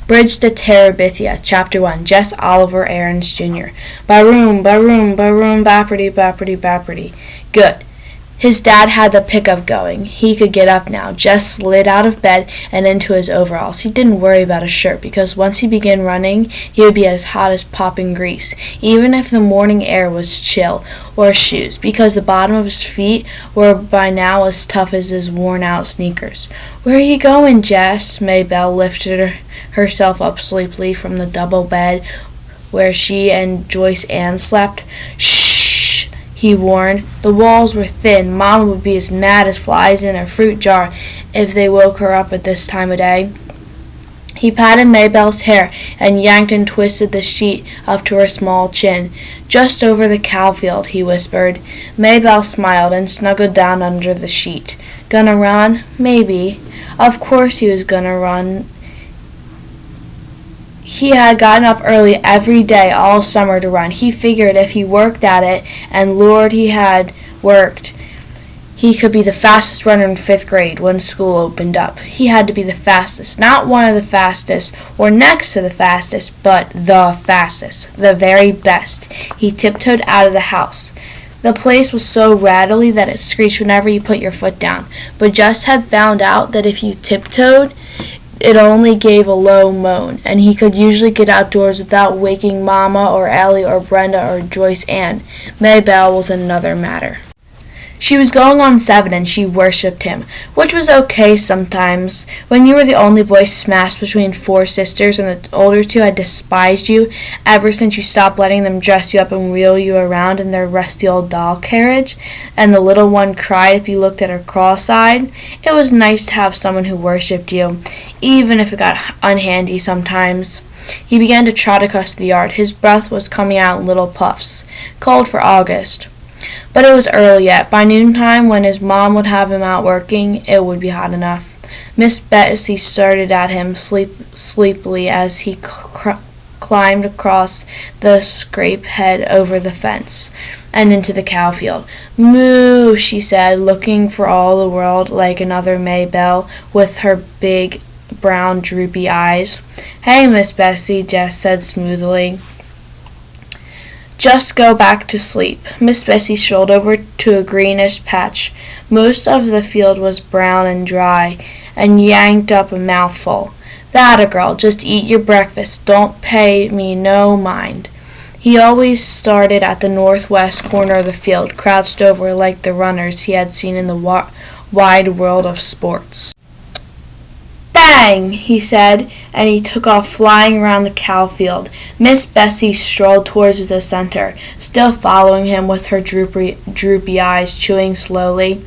Bridge to Terabithia, Chapter 1, Jess Oliver Aarons Jr. Baroom, baroom, baroom, bapperty, bapperty, bapperty. Good. His dad had the pickup going. He could get up now. Jess slid out of bed and into his overalls. He didn't worry about a shirt because once he began running, he would be as hot as popping grease, even if the morning air was chill, or shoes, because the bottom of his feet were by now as tough as his worn-out sneakers. "Where are you going, Jess?" Maybelle lifted herself up sleepily from the double bed where she and Joyce Ann slept. "Shh," he warned. The walls were thin. Mama would be as mad as flies in a fruit jar if they woke her up at this time of day. He patted Maybelle's hair and yanked and twisted the sheet up to her small chin. "Just over the cow field," he whispered. Maybelle smiled and snuggled down under the sheet. "Gonna run?" "Maybe." Of course he was gonna run. He had gotten up early every day all summer to run. He figured if he worked at it, and Lord he had worked, he could be the fastest runner in 5th grade when school opened up. He had to be the fastest, not one of the fastest or next to the fastest, but the fastest, the very best. He tiptoed out of the house. The place was so rattly that it screeched whenever you put your foot down, but Jess had found out that if you tiptoed, it only gave a low moan, and he could usually get outdoors without waking Mama or Ellie or Brenda or Joyce Ann. Maybelle was another matter. She was going on 7 and she worshipped him, which was okay sometimes. When you were the only boy smashed between 4 sisters and the older 2 had despised you ever since you stopped letting them dress you up and wheel you around in their rusty old doll carriage, and the little one cried if you looked at her cross-eyed, it was nice to have someone who worshipped you, even if it got unhandy sometimes. He began to trot across the yard. His breath was coming out in little puffs. Cold for August. But it was early yet. By noontime, when his mom would have him out working, it would be hot enough. Miss Betsy started at him sleepily as he climbed across the scrape head over the fence and into the cow field. "Moo," she said, looking for all the world like another Maybelle with her big, brown, droopy eyes. "Hey, Miss Betsy," Jess said smoothly. "Just go back to sleep." Miss Bessie strolled over to a greenish patch. Most of the field was brown and dry, and yanked up a mouthful. "That a girl, just eat your breakfast. Don't pay me no mind." He always started at the northwest corner of the field, crouched over like the runners he had seen in the wide world of sports. "Bang!" he said, and he took off flying around the cow field. Miss Bessie strolled towards the center, still following him with her droopy eyes, chewing slowly.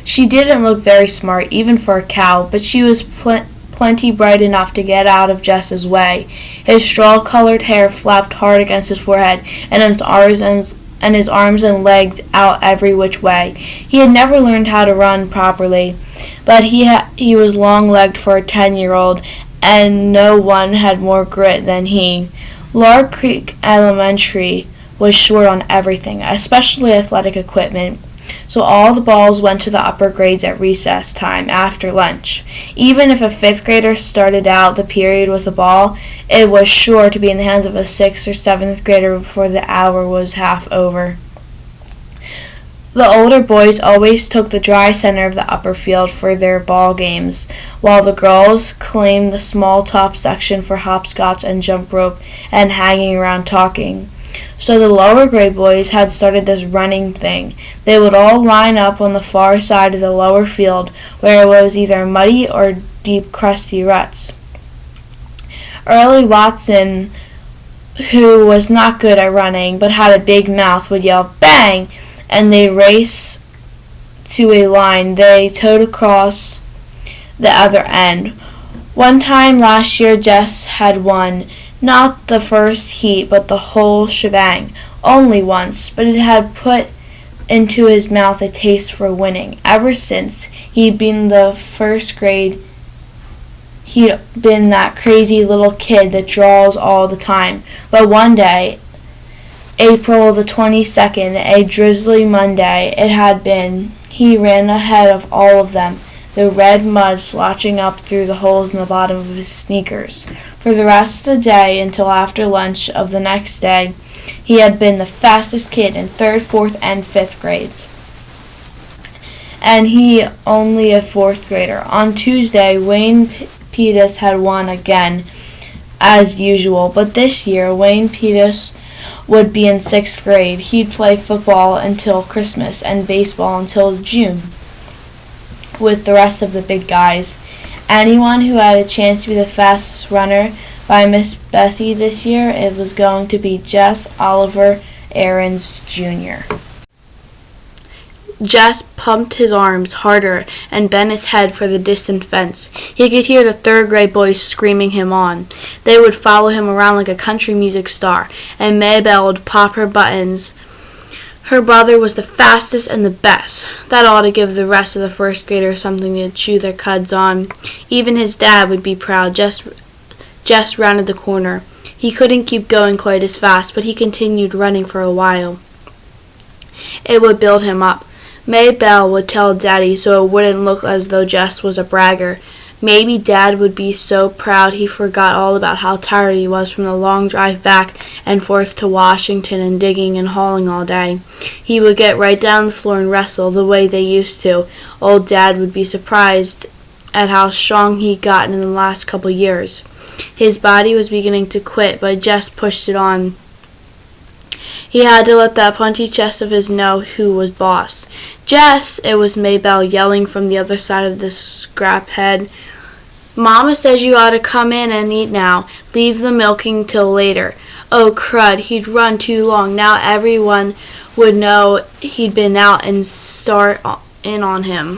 She didn't look very smart, even for a cow, but she was plenty bright enough to get out of Jess's way. His straw-colored hair flapped hard against his forehead, and his arms and legs out every which way. He had never learned how to run properly, but he was long-legged for a 10-year-old, and no one had more grit than he. Lark Creek Elementary was short on everything, especially athletic equipment, so all the balls went to the upper grades at recess time after lunch. Even if a 5th grader started out the period with a ball, it was sure to be in the hands of a 6th or 7th grader before the hour was half over. The older boys always took the dry center of the upper field for their ball games, while the girls claimed the small top section for hopscotch and jump rope and hanging around talking. So the lower grade boys had started this running thing. They would all line up on the far side of the lower field, where it was either muddy or deep crusty ruts. Early Watson, who was not good at running but had a big mouth, would yell, "Bang!" and they'd race to a line they towed across the other end. One time last year, Jess had won. Not the first heat, but the whole shebang. Only once, but it had put into his mouth a taste for winning. Ever since he'd been the 1st grade, he'd been that crazy little kid that draws all the time. But one day, April the 22nd, a drizzly Monday it had been, he ran ahead of all of them. the red mud sloshing up through the holes in the bottom of his sneakers. For the rest of the day, until after lunch of the next day, he had been the fastest kid in 3rd, 4th, and 5th grades. And he only a 4th grader. On Tuesday, Wayne Pettis had won again, as usual, but this year Wayne Pettis would be in 6th grade. He'd play football until Christmas and baseball until June with the rest of the big guys. Anyone who had a chance to be the fastest runner by Miss Bessie this year, it was going to be Jess Oliver Aarons Jr. Jess pumped his arms harder and bent his head for the distant fence. He could hear the 3rd grade boys screaming him on. They would follow him around like a country music star, and Maybelle would pop her buttons. Her brother was the fastest and the best. That ought to give the rest of the 1st graders something to chew their cuds on. Even his dad would be proud. Jess rounded the corner. He couldn't keep going quite as fast, but he continued running for a while. It would build him up. Maybelle would tell Daddy so it wouldn't look as though Jess was a bragger. Maybe Dad would be so proud he forgot all about how tired he was from the long drive back and forth to Washington and digging and hauling all day. He would get right down on the floor and wrestle the way they used to. Old Dad would be surprised at how strong he'd gotten in the last couple years. His body was beginning to quit, but Jess pushed it on. He had to let that punchy chest of his know who was boss. Jess, it was Maybelle yelling from the other side of the scrap head. Mama says you ought to come in and eat now. Leave the milking till later. Oh, crud, he'd run too long. Now everyone would know he'd been out and start in on him.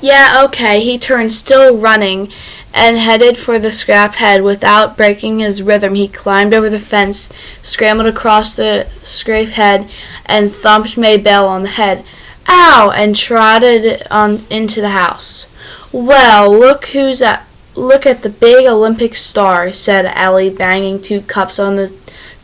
Yeah, okay, he turned, still running, and headed for the scrap head. Without breaking his rhythm, he climbed over the fence, scrambled across the scrap head, and thumped Maybelle on the head. Ow! And trotted on into the house. Well, look at the big Olympic star, said Ellie, banging 2 cups on the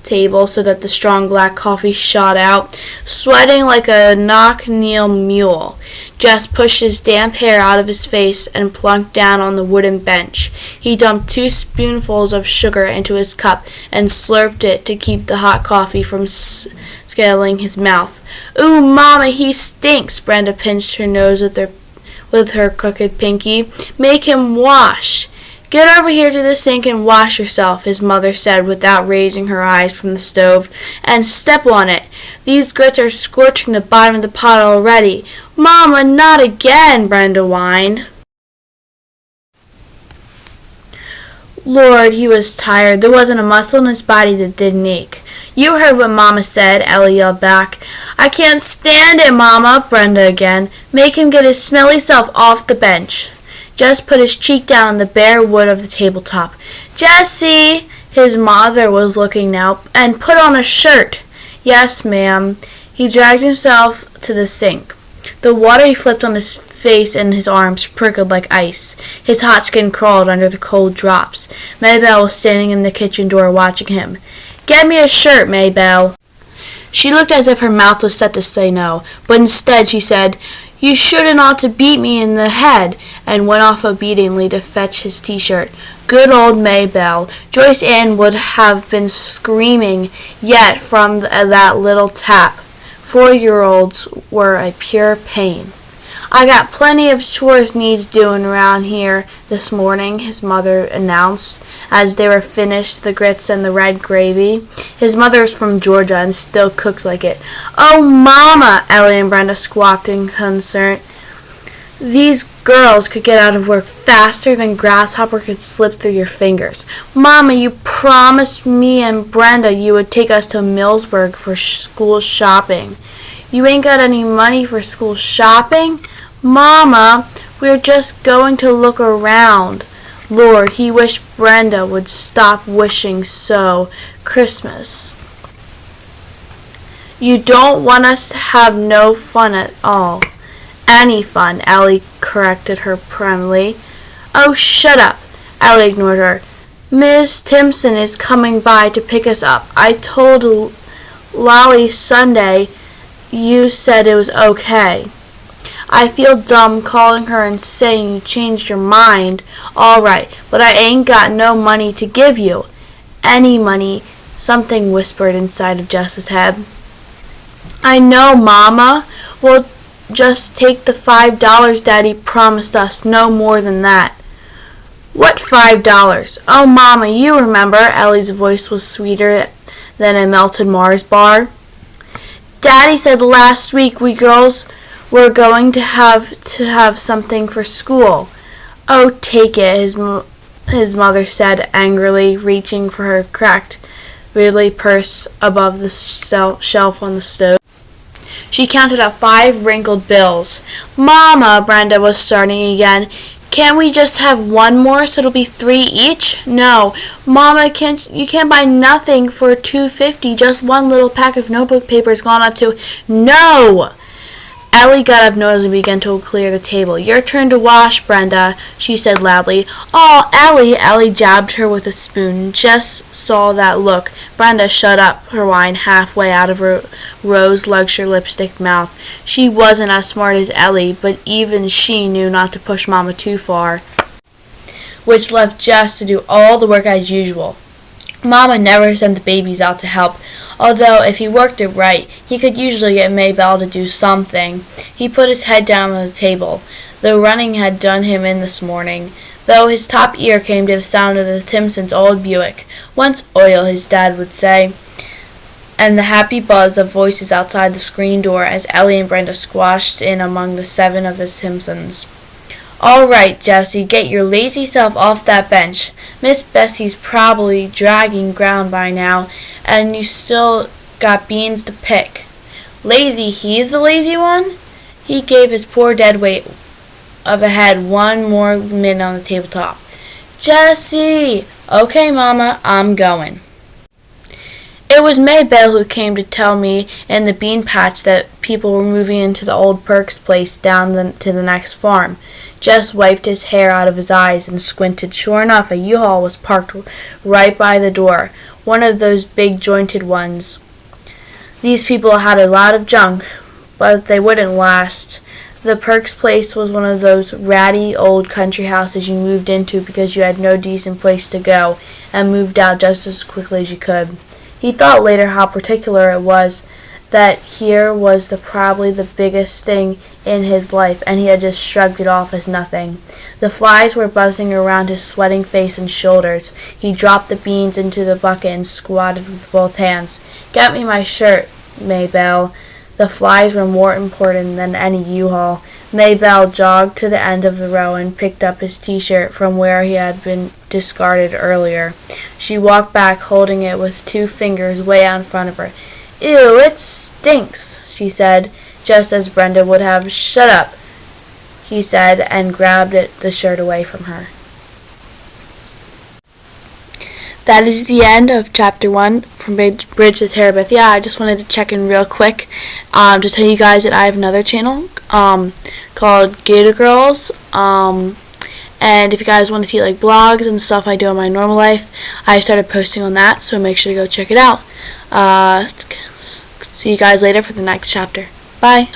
table so that the strong black coffee shot out, sweating like a knock-kneel mule. Jess pushed his damp hair out of his face and plunked down on the wooden bench. He dumped 2 spoonfuls of sugar into his cup and slurped it to keep the hot coffee from scaling his mouth. Ooh, Mama, he stinks! Brenda pinched her nose with her crooked pinky. Make him wash. Get over here to the sink and wash yourself, his mother said without raising her eyes from the stove, and step on it. These grits are scorching the bottom of the pot already. Mama, not again, Brenda whined. Lord, he was tired. There wasn't a muscle in his body that didn't ache. You heard what Mama said, Ellie yelled back. I can't stand it, Mama, Brenda again. Make him get his smelly self off the bench. Jess put his cheek down on the bare wood of the tabletop. Jessie, his mother was looking now, and put on a shirt. Yes, ma'am. He dragged himself to the sink. The water he flipped on his face and his arms prickled like ice. His hot skin crawled under the cold drops. Maybelle was standing in the kitchen door watching him. Get me a shirt, Maybelle. She looked as if her mouth was set to say no, but instead she said, You shouldn't ought to beat me in the head, and went off obediently to fetch his T-shirt. Good old Maybelle. Joyce Ann would have been screaming yet from that little tap. 4-year-olds were a pure pain. I got plenty of chores needs doing around here this morning, his mother announced, as they were finished the grits and the red gravy. His mother was from Georgia and still cooked like it. Oh, Mama, Ellie and Brenda squawked in concern. These girls could get out of work faster than grasshopper could slip through your fingers. Mama, you promised me and Brenda you would take us to Millsburg for school shopping. You ain't got any money for school shopping? Mama, we're just going to look around. Lord, he wished Brenda would stop wishing so. Christmas. You don't want us to have no fun at all. Any fun, Ellie corrected her primly. Oh, shut up. Ellie ignored her. Miss Timpson is coming by to pick us up. I told Lolly Sunday you said it was okay. I feel dumb calling her and saying you changed your mind. All right, but I ain't got no money to give you. Any money, something whispered inside of Jess's head. I know, Mama. We'll just take the $5 Daddy promised us, no more than that. What $5? Oh, Mama, you remember. Ellie's voice was sweeter than a melted Mars bar. Daddy said last week we girls were going to have something for school. Oh, take it, his mother said angrily, reaching for her cracked Ridley purse above the shelf on the stove. She counted out 5 wrinkled bills. Mama, Brenda was starting again. Can't we just have one more so it'll be 3 each? No. Mama, you can't buy nothing for $2.50. Just one little pack of notebook paper has gone up to... No! Ellie got up noisily and began to clear the table. Your turn to wash, Brenda, she said loudly. Oh, Ellie! Ellie jabbed her with a spoon. Jess saw that look. Brenda shut up her wine halfway out of her rose luxury lipstick mouth. She wasn't as smart as Ellie, but even she knew not to push Mama too far, which left Jess to do all the work as usual. Mama never sent the babies out to help, although if he worked it right, he could usually get Maybelle to do something. He put his head down on the table. The running had done him in this morning, though his top ear came to the sound of the Timpsons' old Buick. Once oil, his dad would say, and the happy buzz of voices outside the screen door as Ellie and Brenda squashed in among the 7 of the Timpsons. All right, Jessie, get your lazy self off that bench. Miss Bessie's probably dragging ground by now, and you still got beans to pick. Lazy, he's the lazy one? He gave his poor dead weight of a head one more minute on the tabletop. Jessie! Okay, Mama, I'm going. It was Maybelle who came to tell me in the bean patch that people were moving into the old Perks place down to the next farm. Jess wiped his hair out of his eyes and squinted. Sure enough, a U-Haul was parked right by the door, one of those big jointed ones. These people had a lot of junk, but they wouldn't last. The Perks place was one of those ratty old country houses you moved into because you had no decent place to go and moved out just as quickly as you could. He thought later how particular it was that here was probably the biggest thing in his life, and he had just shrugged it off as nothing. The flies were buzzing around his sweating face and shoulders. He dropped the beans into the bucket and squatted with both hands. Get me my shirt, Maybelle. The flies were more important than any U-Haul. Maybelle jogged to the end of the row and picked up his T-shirt from where he had been discarded earlier. She walked back, holding it with 2 fingers way out in front of her. Ew, it stinks, she said, just as Brenda would have. Shut up, he said, and grabbed the shirt away from her. That is the end of Chapter 1 from Bridge to Terabithia. I just wanted to check in real quick to tell you guys that I have another channel called Gator Girls. And if you guys want to see like blogs and stuff I do in my normal life, I started posting on that, so make sure to go check it out. See you guys later for the next chapter. Bye.